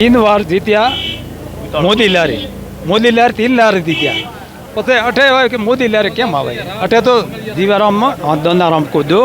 तीन बार जीत्या मोदी लहर 3 लहर जीत्या पते अठे कि मोदी लहर केम आवे अठे तो जीवाराम में दोनाराम को दो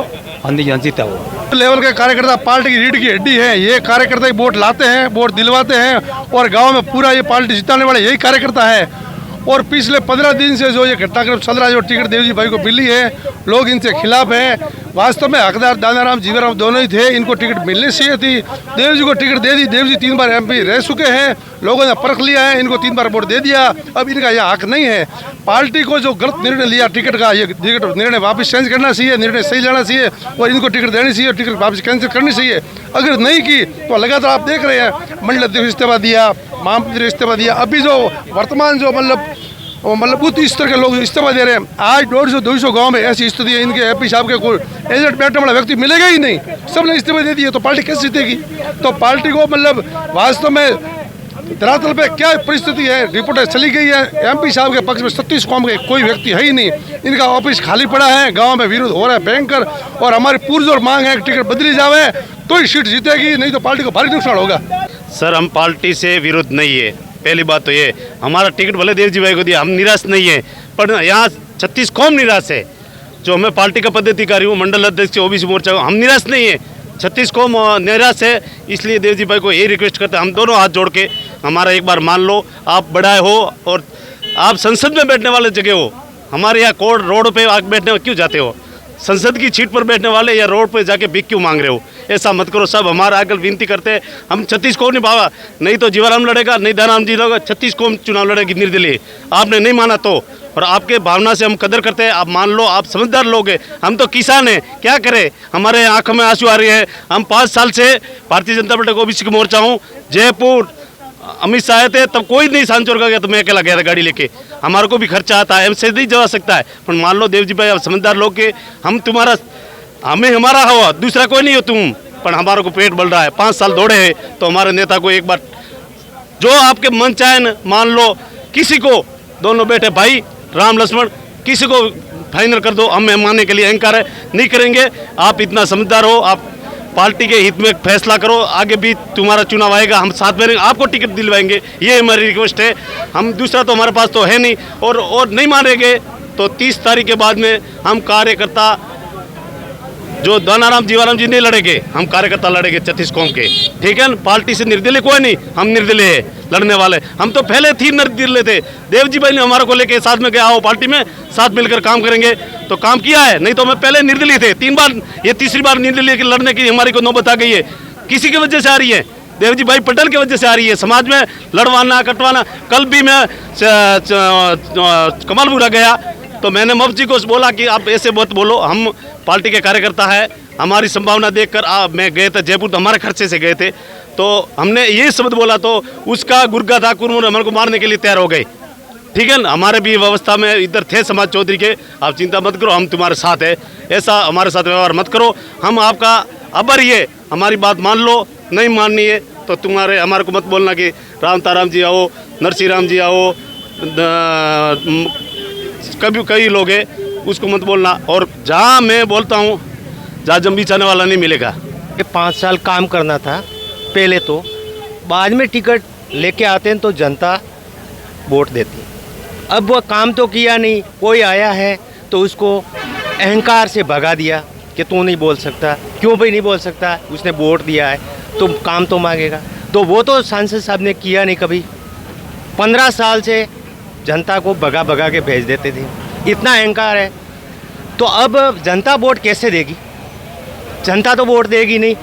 अंधी जीता हो लेवल के कार्यकर्ता पार्टी की रीढ़ की हड्डी है। ये कार्यकर्ता ही वोट लाते हैं, वोट दिलवाते हैं और गांव में पूरा ये पार्टी जिताने वाले यही कार्यकर्ता है। और पिछले 15 दिन से जो ये घटनाक्रम चल रहा है, जो टिकट देवजी भाई को मिली है, लोग इनसे खिलाफ हैं। वास्तव में हकदार दानाराम जीवाराम दोनों ही थे, इनको टिकट मिलनी चाहिए थी। देवजी को टिकट दे दी। देवजी 3 बार MP रह चुके हैं, लोगों ने परख लिया है, इनको 3 बार वोट दे दिया। अब इनका यह हक नहीं है। पार्टी को जो गलत निर्णय लिया टिकट का, ये टिकट निर्णय वापस चेंज करना चाहिए, निर्णय सही लेना चाहिए और इनको टिकट देनी चाहिए, टिकट वापस कैंसिल करनी चाहिए। अगर नहीं की तो लगातार आप देख रहे हैं, मंडल अध्यक्ष इस्तीफा दिया, महामंत्री इस्तीफा दिया, अभी जो वर्तमान जो मतलब बूथ स्तर के लोग इस्तीफा दे रहे हैं। आज 150-200 गांव में ऐसी स्थिति है, इनके MP साहब के कोई एजेंट बैठने वाला व्यक्ति मिलेगा ही नहीं, सबने इस्तीफा दे दिए, तो पार्टी कैसे जीतेगी? तो पार्टी को मतलब वास्तव में धरातल पे क्या परिस्थिति है, रिपोर्ट चली गई है। MP साहब के पक्ष में 36 कौम के कोई व्यक्ति है ही नहीं, इनका ऑफिस खाली पड़ा है, गाँव में विरोध हो रहा है भयंकर। और हमारी पुरजोर मांग है टिकट बदली जावे तो ही सीट जीतेगी, नहीं तो पार्टी को भारी नुकसान होगा। सर, हम पार्टी से विरोध नहीं है। पहली बात तो ये, हमारा टिकट भले देवजी भाई को दिया, हम निराश नहीं है, पर यहाँ 36 कौम निराश है। जो मैं पार्टी का पदाधिकारी हूँ, मंडल अध्यक्ष OBC मोर्चा, हम निराश नहीं है, 36 कौम निराश है। इसलिए देवजी भाई को ये रिक्वेस्ट करते हैं, हम दोनों हाथ जोड़ के, हमारा एक बार मान लो, आप बड़ा हो और आप संसद में बैठने वाले जगह हो। हमारे यहाँ कोर्ट रोड पे आके बैठने क्यों जाते हो? संसद की सीट पर बैठने वाले या रोड पे जाके भीख क्यों मांग रहे हो? ऐसा मत करो। सब हमारा आकर विनती करते हैं, हम 36 कौम नहीं भावा, नहीं तो जीवाराम लड़ेगा, नहीं दानाराम जी लड़ेगा, 36 कौम चुनाव लड़ेगी निर्दलीय। आपने नहीं माना तो, और आपके भावना से हम कदर करते हैं, आप मान लो, आप समझदार लोग हैं। हम तो किसान हैं, क्या करें, हमारे आंखों में आंसू आ रहे हैं। हम 5 साल से भारतीय जनता पार्टी OBC का मोर्चा हूँ। जयपुर अमित शाह आए थे, तब कोई नहीं सांचौर का गया, तो मैं अकेला गया था गाड़ी लेके। हमारे को भी खर्चा आता है, हमसे नहीं जा सकता है। पर मान लो देवजी भाई, आप समझदार लोग के, हम तुम्हारा, हमें हमारा हो, दूसरा कोई नहीं हो तुम, पर हमारे को पेट बल रहा है। 5 साल दौड़े हैं, तो हमारे नेता को एक बार जो आपके मन चाहे न, मान लो किसी को, दोनों बेटे भाई राम लक्ष्मण, किसी को फाइनल कर दो, हम मानने के लिए अहंकार है, नहीं करेंगे। आप इतना समझदार हो, आप पार्टी के हित में फैसला करो, आगे भी तुम्हारा चुनाव आएगा, हम साथ में आपको टिकट दिलवाएंगे, ये हमारी रिक्वेस्ट है। हम दूसरा तो हमारे पास तो है नहीं, और नहीं मानेंगे तो 30 तारीख के बाद में हम कार्यकर्ता, जो दानाराम जीवाराम जी नहीं लड़ेंगे, हम कार्यकर्ता लड़ेंगे 36 कौम के, ठीक है ना? पार्टी से निर्दलीय कोई नहीं, हम निर्दलीय है लड़ने वाले। हम तो पहले 3 निर्दलीय थे, देवजी भाई ने हमारे को लेके साथ में गया, आओ पार्टी में साथ मिलकर काम करेंगे, तो काम किया है। नहीं तो मैं पहले निर्दलीय थे, 3 बार, ये तीसरी बार निर्दलीय लड़ने की हमारी को नौबत आ गई है। किसी की वजह से आ रही है, देवजी भाई पटेल की वजह से आ रही है। समाज में लड़वाना कटवाना, कल भी मैं कमालपुरा गया, तो मैंने मुफ्ती को बोला कि आप ऐसे मत बोलो, हम पार्टी के कार्यकर्ता है, हमारी संभावना देखकर मैं गए थे जयपुर, तो हमारे खर्चे से गए थे, तो हमने ये शब्द बोला, तो उसका गुर्गा था कुरमुर हमारे को मारने के लिए तैयार हो गए, ठीक है ना? हमारे भी व्यवस्था में इधर थे समाज चौधरी के, आप चिंता मत करो, हम तुम्हारे साथ है, ऐसा हमारे साथ व्यवहार मत करो। हम आपका आभारी है, हमारी बात मान लो, नहीं माननी है तो तुम्हारे हमारे को मत बोलना कि राम ताराम जी आओ, नरसिंह राम जी आओ, कई लोग हैं, उसको मत बोलना। और जहाँ मैं बोलता हूँ, जहाँ जम बिछाने वाला नहीं मिलेगा। 5 साल काम करना था पहले, तो बाद में टिकट लेके आते हैं तो जनता वोट देती। अब वो काम तो किया नहीं, कोई आया है तो उसको अहंकार से भगा दिया कि तू नहीं बोल सकता, क्यों भी नहीं बोल सकता, उसने वोट दिया है तो काम तो मांगेगा। तो वो तो सांसद साहब ने किया नहीं कभी। 15 साल से जनता को भगा भगा के भेज देते थे, इतना अहंकार है। तो अब जनता वोट कैसे देगी? जनता तो वोट देगी नहीं।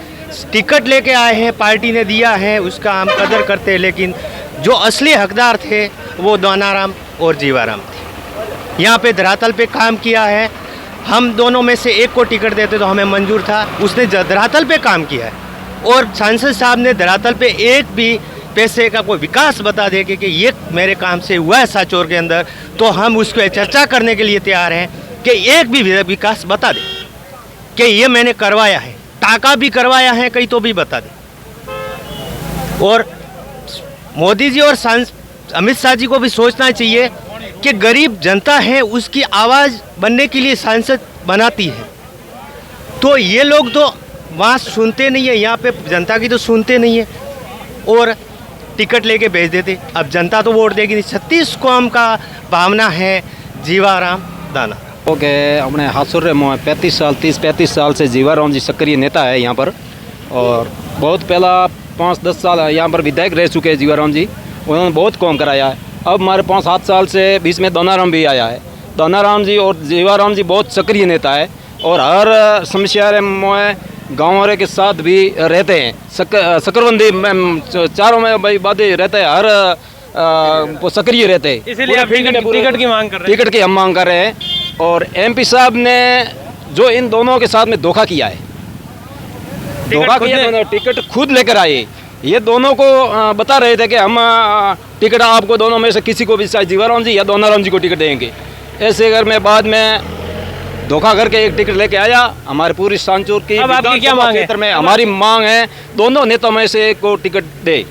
टिकट लेके आए हैं, पार्टी ने दिया है, उसका हम कदर करते हैं, लेकिन जो असली हकदार थे वो दानाराम और जीवाराम थे। यहाँ पे धरातल पे काम किया है, हम दोनों में से एक को टिकट देते तो हमें मंजूर था, उसने धरातल पे काम किया है। और सांसद साहब ने धरातल पे एक भी पैसे का कोई विकास बता दे कि ये मेरे काम से हुआ है सांचौर के अंदर, तो हम उसको चर्चा करने के लिए तैयार हैं कि एक भी विकास बता दे कि ये मैंने करवाया है, टाका भी करवाया है कहीं, तो भी बता दे। और मोदी जी और अमित शाह जी को भी सोचना चाहिए कि गरीब जनता है, उसकी आवाज़ बनने के लिए सांसद बनाती है। तो ये लोग तो वहाँ सुनते नहीं है, यहाँ पे जनता की तो सुनते नहीं है। और टिकट लेके भेज देते। अब जनता तो वोट देगी नहीं। 36 कौम का भावना है जीवाराम दाना। ओके, अपने हासुर में 35 साल से जीवाराम जी सक्रिय नेता है यहाँ पर, और बहुत पहला 5-10 साल यहाँ पर विधायक रह चुके हैं जीवाराम जी। उन्होंने बहुत काम कराया है। अब हमारे 5-7 साल से बीच में दोनाराम भी आया है। दोनाराम जी और जीवाराम जी बहुत सक्रिय नेता है और हर समस्या में गाँव वाले के साथ भी रहते हैं। सकरबंदी चारों में भाई बातें रहते हैं, हर वो सक्रिय रहते हैं। इसीलिए आप टिकट की मांग कर रहे हैं। टिकट की हम मांग कर रहे हैं। और एमपी साहब ने जो इन दोनों के साथ में धोखा किया है, धोखा किया, दोनों टिकट खुद लेकर आए। ये दोनों को बता रहे थे कि हम टिकट आपको दोनों में से किसी को भी, चाहे जीवाराम जी या दोनाराम जी को टिकट देंगे। ऐसे अगर मैं बाद में धोखा करके एक टिकट लेके आया। हमारे पूरी सांचौर की अब आपकी क्या मांग है? क्षेत्र में हमारी मांग है दोनों नेताओं में से एक को टिकट दे।